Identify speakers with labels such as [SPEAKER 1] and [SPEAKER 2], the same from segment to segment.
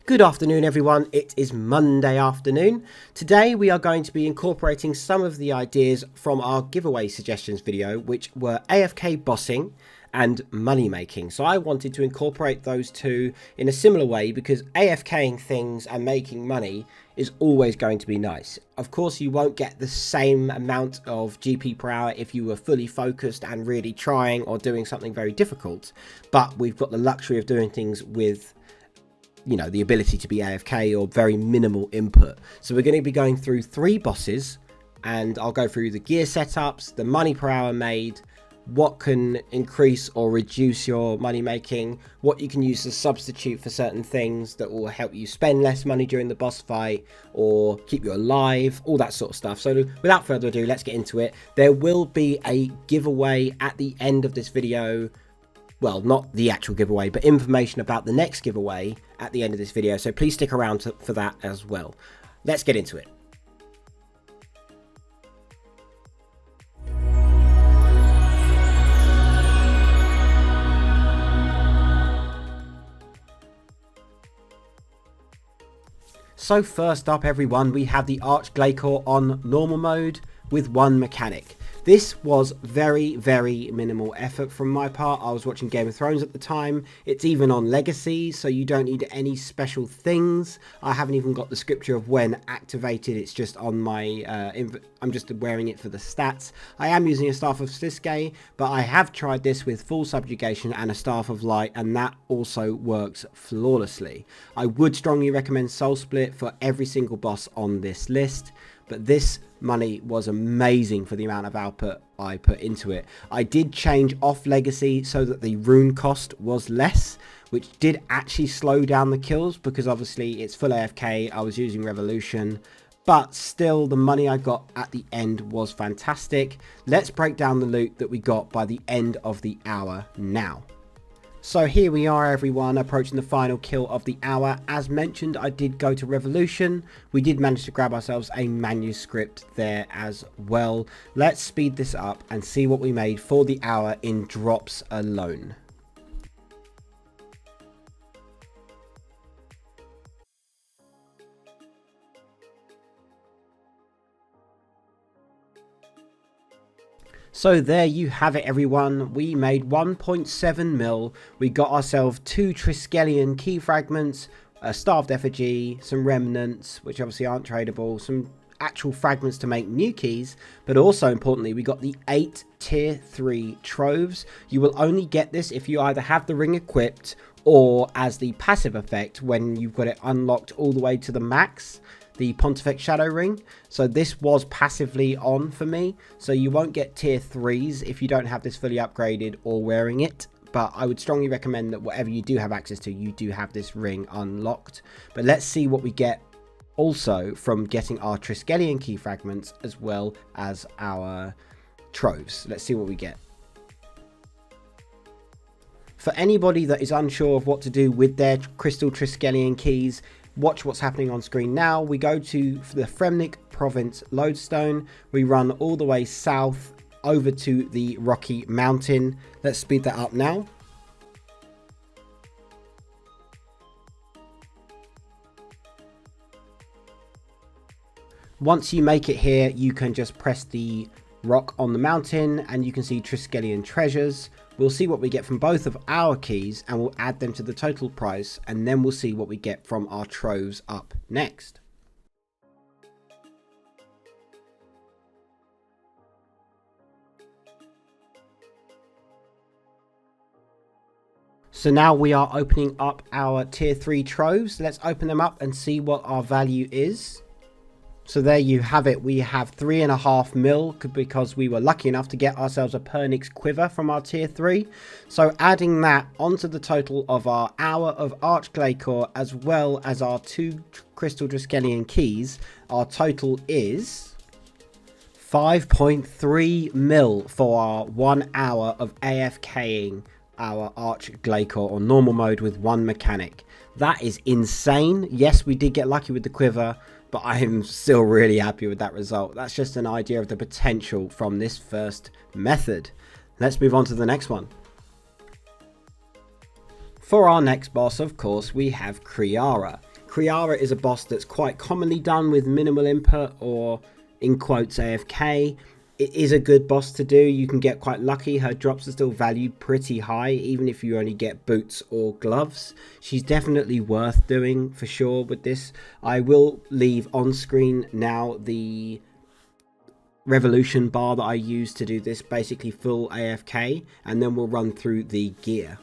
[SPEAKER 1] Good afternoon everyone, it is Monday afternoon. Today we are going to be incorporating some of the ideas from our giveaway suggestions video, which were AFK bossing and money making. So I wanted to incorporate those two in a similar way because AFKing things and making money is always going to be nice. Of course you won't get the same amount of GP per hour if you were fully focused and really trying or doing something very difficult, but we've got the luxury of doing things with the ability to be AFK or very minimal input. So we're going to be going through 3 bosses and I'll go through the gear setups, the money per hour made, what can increase or reduce your money making, what you can use as a substitute for certain things that will help you spend less money during the boss fight or keep you alive, all that sort of stuff. So without further ado, let's get into it. There will be a giveaway at the end of this video. Well, not the actual giveaway, but information about the next giveaway at the end of this video. So please stick around for that as well. Let's get into it. So first up everyone, we have the Glaive on normal mode with 1 mechanic. This was very minimal effort from my part. I was watching Game of Thrones at the time. It's even on Legacy, so you don't need any special things. I haven't even got the scripture of when activated. It's just on my, I'm just wearing it for the stats. I am using a Staff of Siske, but I have tried this with full subjugation and a Staff of Light, and that also works flawlessly. I would strongly recommend Soul Split for every single boss on this list, but this money was amazing for the amount of output I put into it. I did change off Legacy so that the rune cost was less, which did actually slow down the kills because obviously it's full AFK. I was using Revolution, but still the money I got at the end was fantastic. Let's break down the loot that we got by the end of the hour now. So here we are everyone, approaching the final kill of the hour. As mentioned, I did go to Revolution. We did manage to grab ourselves a manuscript there as well. Let's speed this up and see what we made for the hour in drops alone. So there you have it everyone, we made 1.7 mil, we got ourselves 2 Triskelion key fragments, a starved effigy, some remnants, which obviously aren't tradable, some actual fragments to make new keys, but also importantly we got the 8 tier 3 troves. You will only get this if you either have the ring equipped or as the passive effect when you've got it unlocked all the way to the max, the Pontifex Shadow Ring. So this was passively on for me, so you won't get tier 3s if you don't have this fully upgraded or wearing it, but I would strongly recommend that whatever you do have access to, you do have this ring unlocked. But let's see what we get also from getting our Triskelion key fragments as well as our troves. Let's see what we get. For anybody that is unsure of what to do with their crystal Triskelion keys, watch what's happening on screen now. We go to the Fremnik province lodestone. We run all the way south over to the Rocky Mountain. Let's speed that up now. Once you make it here, you can just press the rock on the mountain and you can see Triskelion treasures. We'll see what we get from both of our keys and we'll add them to the total price, and then we'll see what we get from our troves up next. So now we are opening up our tier 3 troves. Let's open them up and see what our value is. So there you have it, we have 3.5 mil because we were lucky enough to get ourselves a Pernix quiver from our tier 3. So adding that onto the total of our hour of Glaive as well as our 2 crystal Triskelion keys, our total is 5.3 mil for our 1 hour of AFKing our Glaive on normal mode with 1 mechanic. That is insane. Yes, we did get lucky with the quiver, but I am still really happy with that result. That's just an idea of the potential from this first method. Let's move on to the next one. For our next boss, of course, we have Criara. Criara is a boss that's quite commonly done with minimal input, or in quotes AFK. It is a good boss to do. You can get quite lucky. Her drops are still valued pretty high, even if you only get boots or gloves. She's definitely worth doing for sure with this. I will leave on screen now the revolution bar that I use to do this, basically full AFK, and then we'll run through the gear.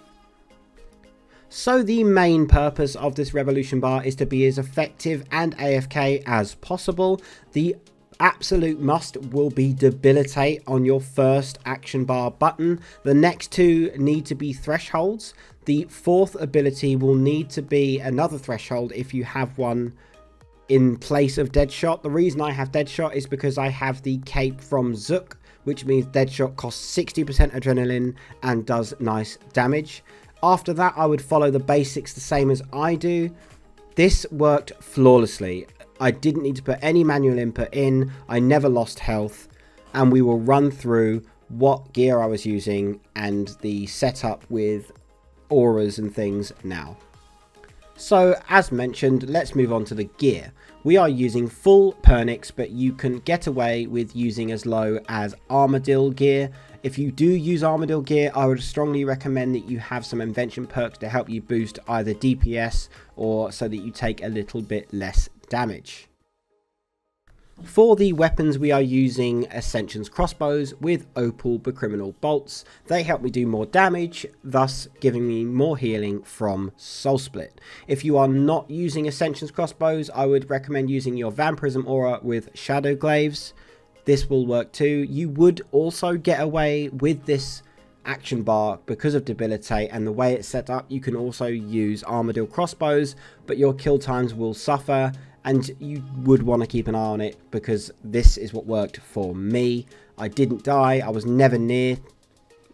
[SPEAKER 1] So the main purpose of this revolution bar is to be as effective and AFK as possible. The absolute must will be debilitate on your first action bar button. The next two need to be thresholds. The fourth ability will need to be another threshold if you have one in place of Deadshot. The reason I have Deadshot is because I have the cape from Zook, which means Deadshot costs 60% adrenaline and does nice damage. After that, I would follow the basics the same as I do. This worked flawlessly. I didn't need to put any manual input in. I never lost health. And we will run through what gear I was using and the setup with auras and things now. So as mentioned, let's move on to the gear. We are using full Pernix, but you can get away with using as low as Armadillo gear. If you do use Armadillo gear, I would strongly recommend that you have some invention perks to help you boost either DPS or so that you take a little bit less damage. For the weapons, we are using Ascension's crossbows with Opal Criminal bolts. They help me do more damage, thus giving me more healing from Soul Split. If you are not using Ascension's crossbows, I would recommend using your Vampirism aura with Shadow Glaives. This will work too. You would also get away with this action bar because of debilitate, and the way it's set up, you can also use Armadillo crossbows, but your kill times will suffer. And you would want to keep an eye on it because this is what worked for me. I didn't die. I was never near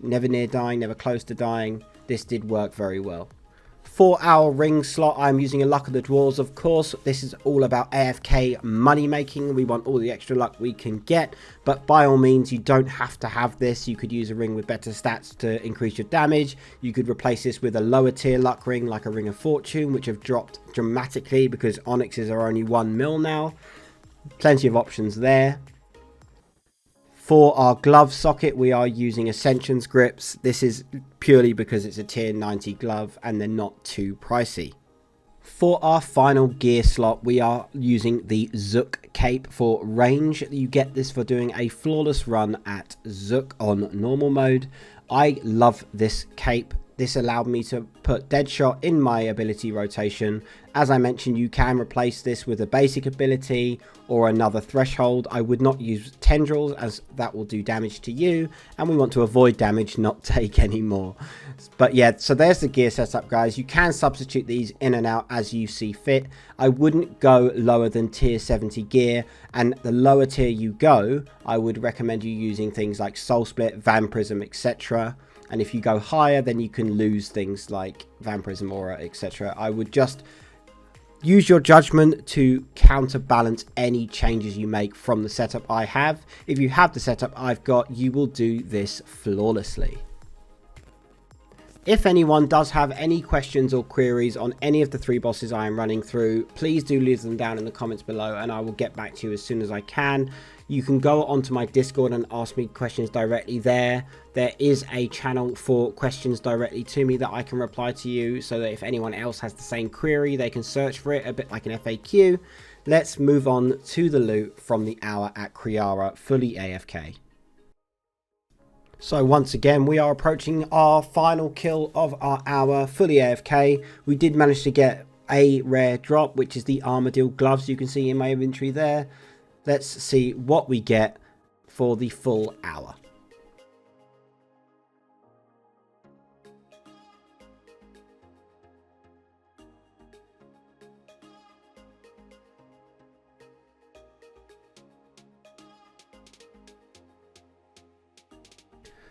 [SPEAKER 1] dying, never close to dying. This did work very well. For our ring slot, I'm using a Luck of the Dwarves, of course. This is all about AFK money making. We want all the extra luck we can get. But by all means, you don't have to have this. You could use a ring with better stats to increase your damage. You could replace this with a lower tier luck ring like a Ring of Fortune, which have dropped dramatically because Onyxes are only 1 mil now. Plenty of options there. For our glove socket, we are using Ascension's grips. This is purely because it's a tier 90 glove and they're not too pricey. For our final gear slot, we are using the Zook cape for range. You get this for doing a flawless run at Zook on normal mode. I love this cape. This allowed me to put Deadshot in my ability rotation. As I mentioned, you can replace this with a basic ability or another threshold. I would not use Tendrils as that will do damage to you, and we want to avoid damage, not take any more. But yeah, so there's the gear setup, guys. You can substitute these in and out as you see fit. I wouldn't go lower than tier 70 gear, and the lower tier you go, I would recommend you using things like Soul Split, Vampirism, etc. And if you go higher, then you can lose things like Vampirism aura, etc. I would just use your judgment to counterbalance any changes you make from the setup I have. If you have the setup I've got, you will do this flawlessly. If anyone does have any questions or queries on any of the 3 bosses I am running through, please do leave them down in the comments below and I will get back to you as soon as I can. You can go onto my Discord and ask me questions directly there. There is a channel for questions directly to me that I can reply to you, so that if anyone else has the same query, they can search for it, a bit like an FAQ. Let's move on to the loot from the hour at Criara, fully AFK. So once again, we are approaching our final kill of our hour, fully AFK. We did manage to get a rare drop, which is the Armadillo gloves you can see in my inventory there. Let's see what we get for the full hour.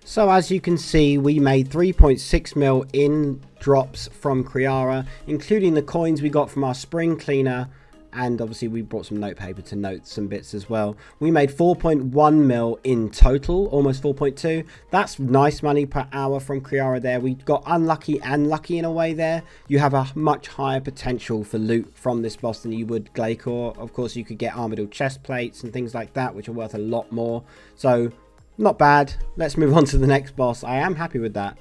[SPEAKER 1] So as you can see, we made 3.6 mil in drops from Criara, including the coins we got from our spring cleaner and obviously we brought some notepaper to note some bits as well. We made 4.1 mil in total, almost 4.2. That's nice money per hour from Criara there. We got unlucky and lucky in a way there. You have a much higher potential for loot from this boss than you would Glaive. Of course, you could get armadillo chest plates and things like that, which are worth a lot more. So not bad. Let's move on to the next boss. I am happy with that.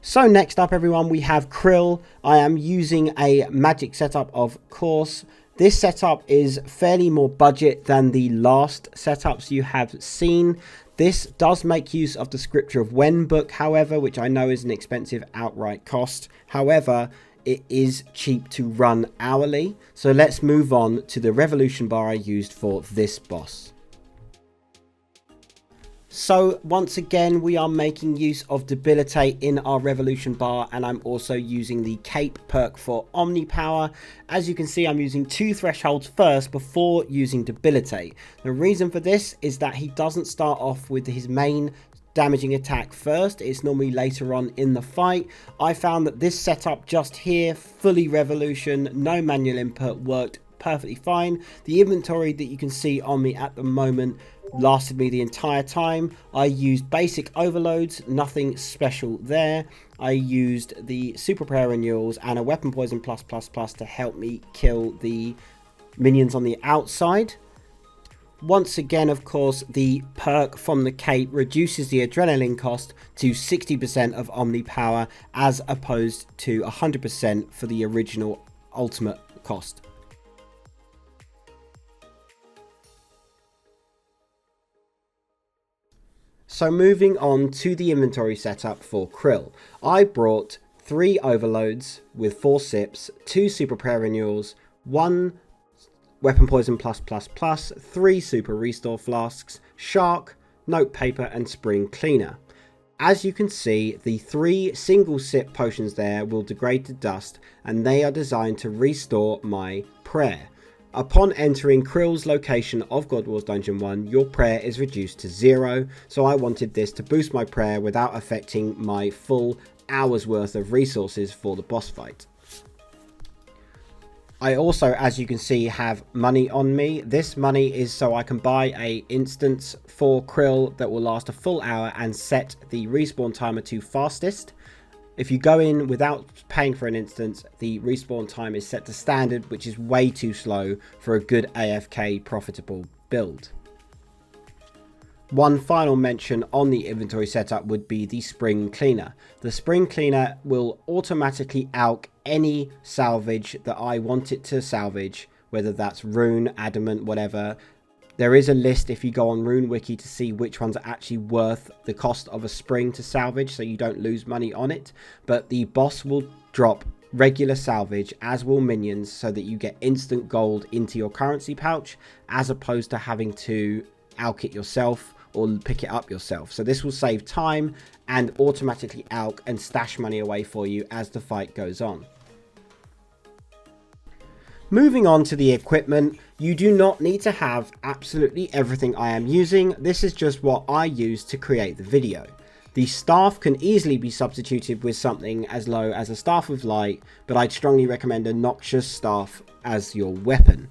[SPEAKER 1] So next up, everyone, we have Krill. I am using a magic setup, of course. This setup is fairly more budget than the last setups you have seen. This does make use of the Scripture of When book, however, which I know is an expensive outright cost. However, it is cheap to run hourly. So let's move on to the revolution bar I used for this boss. So once again, we are making use of Debilitate in our revolution bar, and I'm also using the cape perk for Omni Power. As you can see, I'm using 2 thresholds first before using Debilitate. The reason for this is that he doesn't start off with his main damaging attack first. It's normally later on in the fight. I found that this setup just here, fully revolution, no manual input, worked perfectly fine. The inventory that you can see on me at the moment lasted me the entire time. I used basic overloads, nothing special there. I used the super prayer renewals and a weapon poison plus to help me kill the minions on the outside. Once again, of course, the perk from the cape reduces the adrenaline cost to 60% of Omni Power as opposed to 100% for the original ultimate cost. So moving on to the inventory setup for Krill. I brought 3 overloads with 4 sips, 2 super prayer renewals, 1 weapon poison plus, 3 super restore flasks, shark, note paper and spring cleaner. As you can see, the 3 single sip potions there will degrade to dust, and they are designed to restore my prayer. Upon entering Krill's location of God Wars Dungeon 1, your prayer is reduced to 0, so I wanted this to boost my prayer without affecting my full hour's worth of resources for the boss fight. I also, as you can see, have money on me. This money is so I can buy a instance for Krill that will last a full hour and set the respawn timer to fastest. If you go in without paying for an instance, the respawn time is set to standard, which is way too slow for a good AFK profitable build. One final mention on the inventory setup would be the spring cleaner. The spring cleaner will automatically alch any salvage that I want it to salvage, whether that's rune, adamant, whatever. There is a list if you go on Rune Wiki to see which ones are actually worth the cost of a spring to salvage, so you don't lose money on it. But the boss will drop regular salvage, as will minions, so that you get instant gold into your currency pouch, as opposed to having to alch it yourself or pick it up yourself. So this will save time and automatically alch and stash money away for you as the fight goes on. Moving on to the equipment, you do not need to have absolutely everything I am using. This is just what I use to create the video. The staff can easily be substituted with something as low as a staff of light, but I'd strongly recommend a noxious staff as your weapon.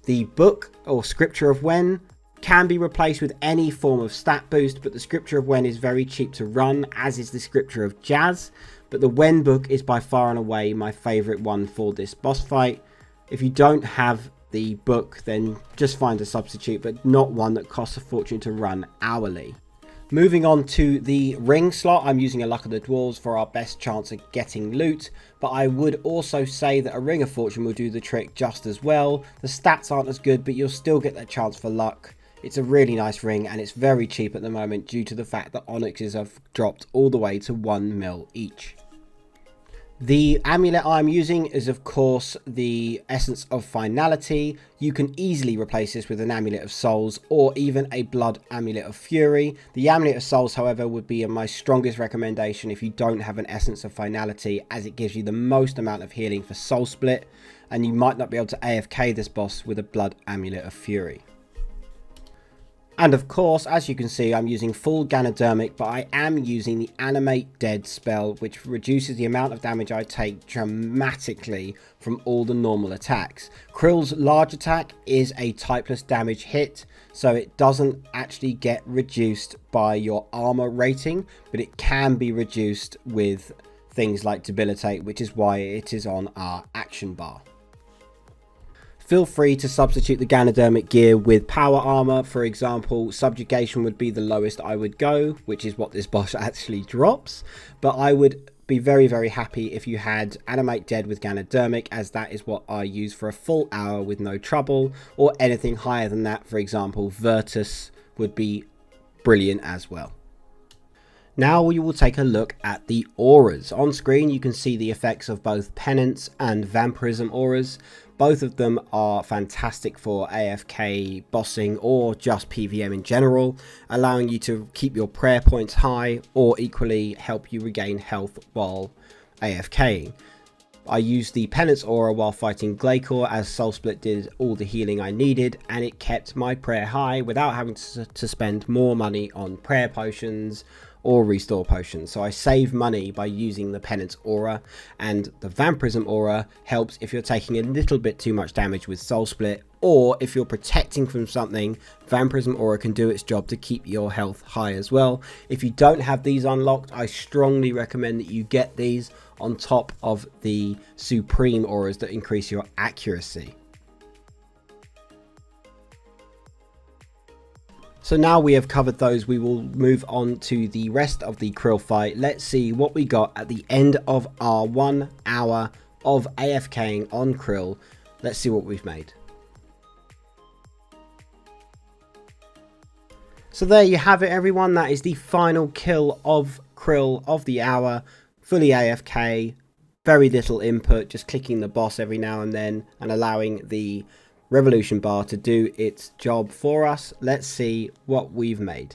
[SPEAKER 1] The book or Scripture of When can be replaced with any form of stat boost, but the Scripture of When is very cheap to run, as is the Scripture of Jazz. But the When book is by far and away my favourite one for this boss fight. If you don't have the book, then just find a substitute, but not one that costs a fortune to run hourly. Moving on to the ring slot, I'm using a Luck of the Dwarves for our best chance of getting loot, but I would also say that a Ring of Fortune will do the trick just as well. The stats aren't as good, but you'll still get that chance for luck. It's a really nice ring, and it's very cheap at the moment due to the fact that onyxes have dropped all the way to 1 mil each. The amulet I'm using is, of course, the Essence of Finality. You can easily replace this with an Amulet of Souls or even a Blood Amulet of Fury. The Amulet of Souls, however, would be my strongest recommendation if you don't have an Essence of Finality, as it gives you the most amount of healing for Soul Split, and you might not be able to AFK this boss with a Blood Amulet of Fury. And of course, as you can see, I'm using full Ganodermic, but I am using the Animate Dead spell, which reduces the amount of damage I take dramatically from all the normal attacks. Krill's large attack is a typeless damage hit, so it doesn't actually get reduced by your armor rating, but it can be reduced with things like Debilitate, which is why it is on our action bar. Feel free to substitute the Ganodermic gear with power armor. For example, subjugation would be the lowest I would go, which is what this boss actually drops. But I would be very, very happy if you had Animate Dead with Ganodermic, as that is what I use for a full hour with no trouble. Or anything higher than that, for example, Virtus would be brilliant as well. Now we will take a look at the auras. On screen you can see the effects of both Penance and Vampirism auras. Both of them are fantastic for AFK bossing or just PVM in general, allowing you to keep your prayer points high or equally help you regain health while AFKing. I used the Penance aura while fighting Glaive, as Soul Split did all the healing I needed, and it kept my prayer high without having to spend more money on prayer potions or restore potions. So I save money by using the Penance aura, and the Vampirism aura helps if you're taking a little bit too much damage with Soul Split, or if you're protecting from something. Vampirism aura can do its job to keep your health high as well. If you don't have these unlocked, I strongly recommend that you get these on top of the Supreme auras that increase your accuracy. So now we have covered those, we will move on to the rest of the Krill fight. Let's see what we got at the end of our 1 hour of AFKing on Krill. Let's see what we've made. So there you have it, everyone. That is the final kill of Krill of the hour. Fully AFK, very little input, just clicking the boss every now and then and allowing the revolution bar to do its job for us. Let's see what we've made.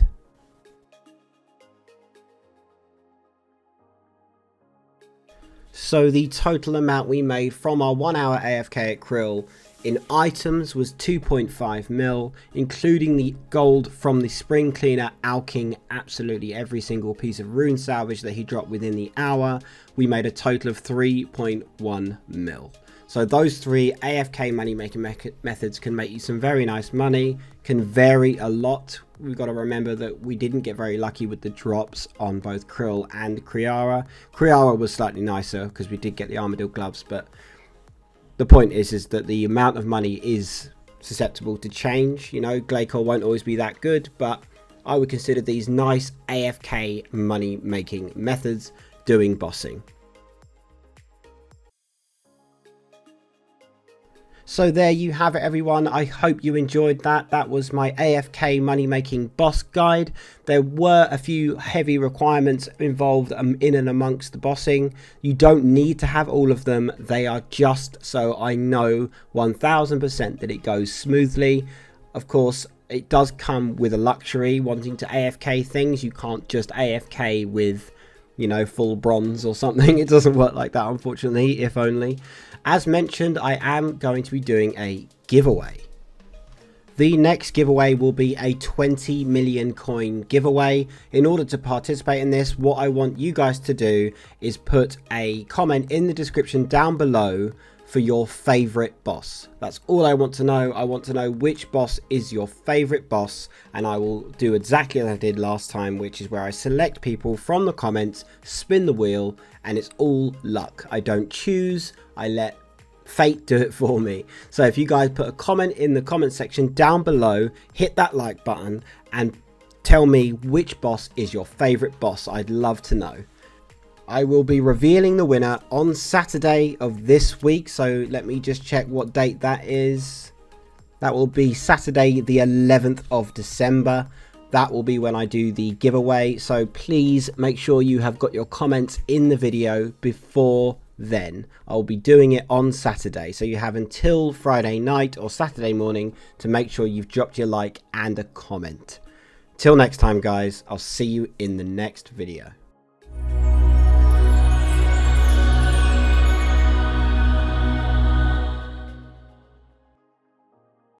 [SPEAKER 1] So the total amount we made from our 1 hour AFK at Krill in items was 2.5 mil, including the gold from the spring cleaner alking absolutely every single piece of rune salvage that he dropped within the hour. We made a total of 3.1 mil. So those three AFK money making methods can make you some very nice money, can vary a lot. We've got to remember that we didn't get very lucky with the drops on both Krill and Criara. Criara was slightly nicer because we did get the Armadillo gloves, but the point is that the amount of money is susceptible to change. You know, Glaive won't always be that good, but I would consider these nice AFK money making methods doing bossing. So there you have it, everyone. I hope you enjoyed that. That was my AFK money making boss guide. There were a few heavy requirements involved in and amongst the bossing. You don't need to have all of them. They are just so I know 1000% that it goes smoothly. Of course, it does come with a luxury wanting to AFK things. You can't just AFK with, you know, full bronze or something. It doesn't work like that, unfortunately, if only. As mentioned, I am going to be doing a giveaway. The next giveaway will be a 20 million coin giveaway. In order to participate in this, what I want you guys to do is put a comment in the description down below for your favorite boss. That's all I want to know. I want to know which boss is your favorite boss, and I will do exactly as I did last time, which is where I select people from the comments, spin the wheel, and it's all luck. I don't choose, I let fate do it for me. So if you guys put a comment in the comment section down below, hit that like button and tell me which boss is your favorite boss. I'd love to know. I will be revealing the winner on Saturday of this week, so let me just check what date that is. That will be Saturday the 11th of December. That will be when I do the giveaway, so please make sure you have got your comments in the video before then. I'll be doing it on Saturday, so you have until Friday night or Saturday morning to make sure you've dropped your like and a comment. Till next time, guys, I'll see you in the next video.